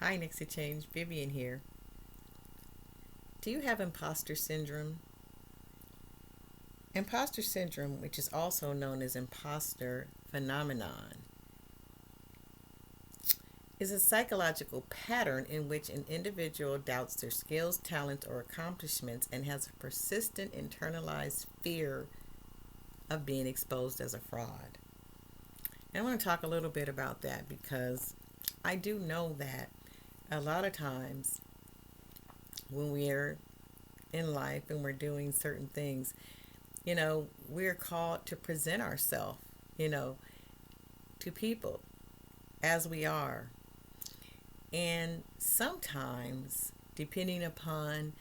Hi, Nixie Change. Vivian here. Do you have imposter syndrome? Imposter syndrome, which is also known as imposter phenomenon, is a psychological pattern in which an individual doubts their skills, talents, or accomplishments and has a persistent internalized fear of being exposed as a fraud. And I want to talk a little bit about that because I do know that a lot of times when we're in life and we're doing certain things, we're called to present ourselves, you know, to people as we are. And sometimes, depending upon,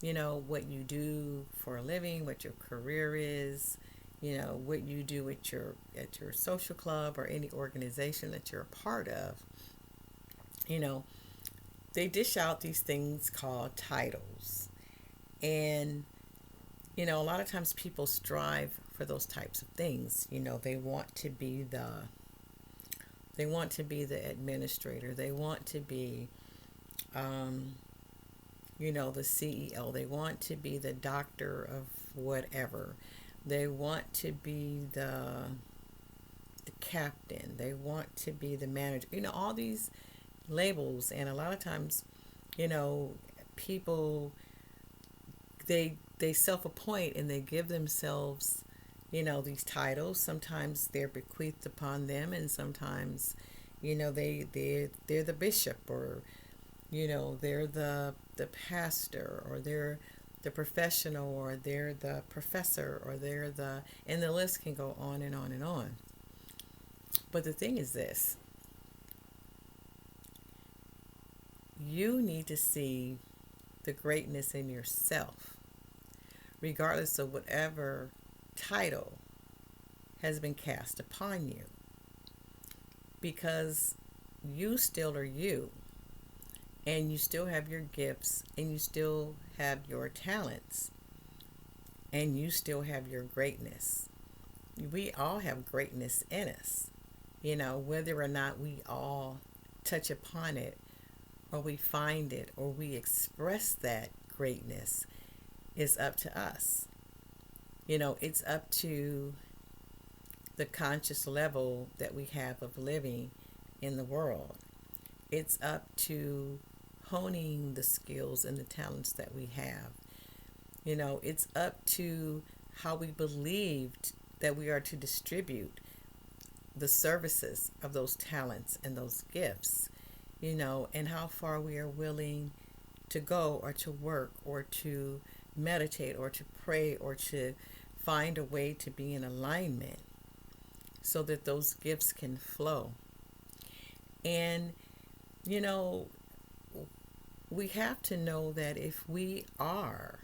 what you do for a living, what your career is, what you do at your social club or any organization that you're a part of, you know, they dish out these things called titles. And a lot of times people strive for those types of things. They want to be the administrator. They want to be, um, the CEO. They want to be the doctor of whatever. They want to be the captain. They want to be the manager. All these labels. And a lot of times, you know, people they self-appoint and they give themselves these titles. Sometimes they're bequeathed upon them, and sometimes they're the bishop, or they're the pastor, or they're the professional, or they're the professor, or they're the and the list can go on and on and on. But the thing is this: you need to see the greatness in yourself, regardless of whatever title has been cast upon you, because you still are you, and you still have your gifts, and you still have your talents, and you still have your greatness. We all have greatness in us, whether or not we all touch upon it, or we find it, or we express that greatness is up to us. It's up to the conscious level that we have of living in the world. It's up to honing the skills and the talents that we have. It's up to how we believed that we are to distribute the services of those talents and those gifts, and how far we are willing to go, or to work, or to meditate, or to pray, or to find a way to be in alignment so that those gifts can flow. And, you know, we have to know that if we are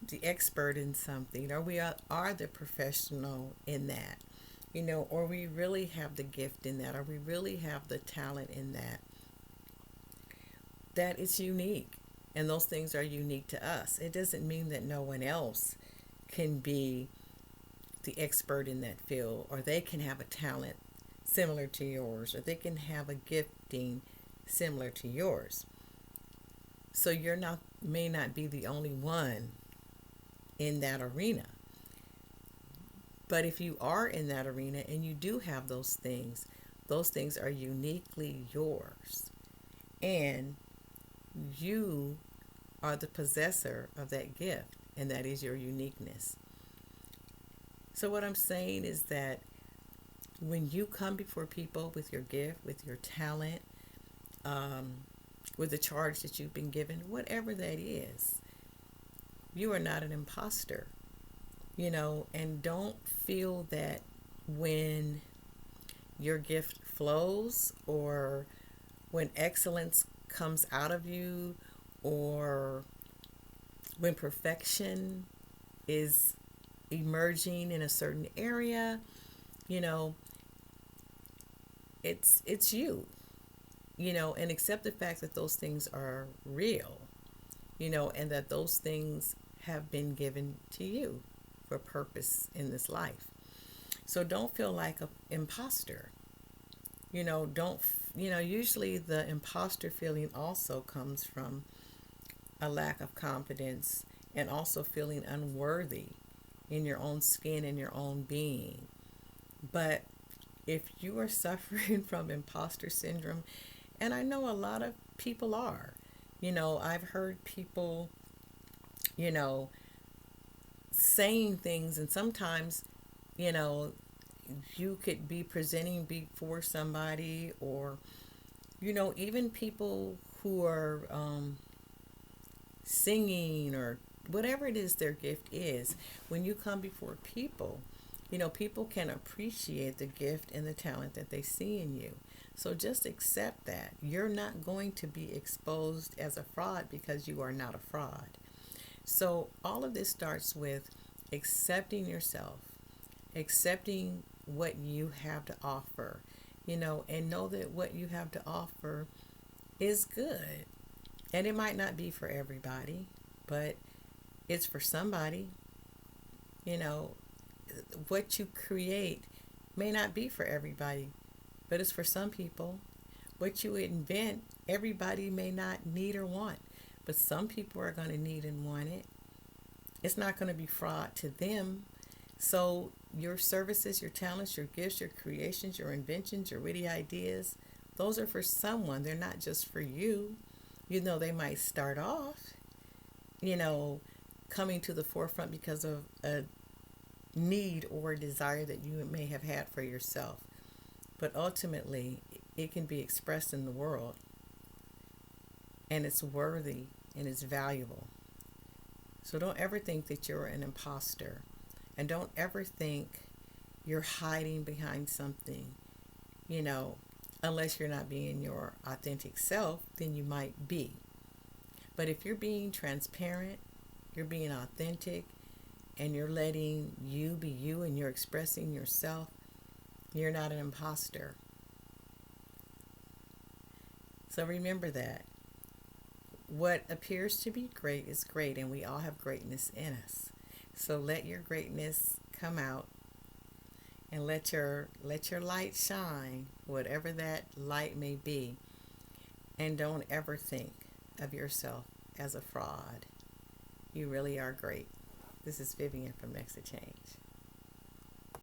the expert in something, or are the professional in that, or we really have the gift in that, or we really have the talent in that, that it's unique. And those things are unique to us. It doesn't mean that no one else can be the expert in that field, or they can have a talent similar to yours, or they can have a gifting similar to yours. So you're not may not be the only one in that arena. But if you are in that arena and you do have those things are uniquely yours. And you are the possessor of that gift, and that is your uniqueness. So, what I'm saying is that when you come before people with your gift, with your talent, um, with the charge that you've been given, whatever that is, you are not an imposter, and don't feel that when your gift flows, or when excellence comes out of you, or when perfection is emerging in a certain area, you know, it's you, and accept the fact that those things are real, and that those things have been given to you for purpose in this life. So don't feel like an imposter. Don't usually the imposter feeling also comes from a lack of confidence and also feeling unworthy in your own skin and your own being. But if you are suffering from imposter syndrome, and I know a lot of people are, I've heard people, you know, saying things, and sometimes, you know, you could be presenting before somebody, or, even people who are singing or whatever it is their gift is, when you come before people, people can appreciate the gift and the talent that they see in you. So just accept that. You're not going to be exposed as a fraud because you are not a fraud. So all of this starts with accepting yourself, accepting what you have to offer, and know that what you have to offer is good. And it might not be for everybody, but it's for somebody. You know, what you create may not be for everybody, but it's for some people. What you invent, everybody may not need or want, but some people are going to need and want it. It's not going to be fraud to them. So your services, your talents, your gifts, your creations, your inventions, your witty ideas, those are for someone. They're not just for you. They might start off, you know, coming to the forefront because of a need or a desire that you may have had for yourself. But ultimately, it can be expressed in the world, and it's worthy and it's valuable. So don't ever think that you're an imposter, and don't ever think you're hiding behind something, you know, unless you're not being your authentic self, then you might be. But if you're being transparent, you're being authentic, and you're letting you be you and you're expressing yourself, you're not an imposter. So remember that. What appears to be great is great, and we all have greatness in us. So let your greatness come out, and let your light shine, whatever that light may be. And don't ever think of yourself as a fraud. You really are great. This is Vivian from Next to Change.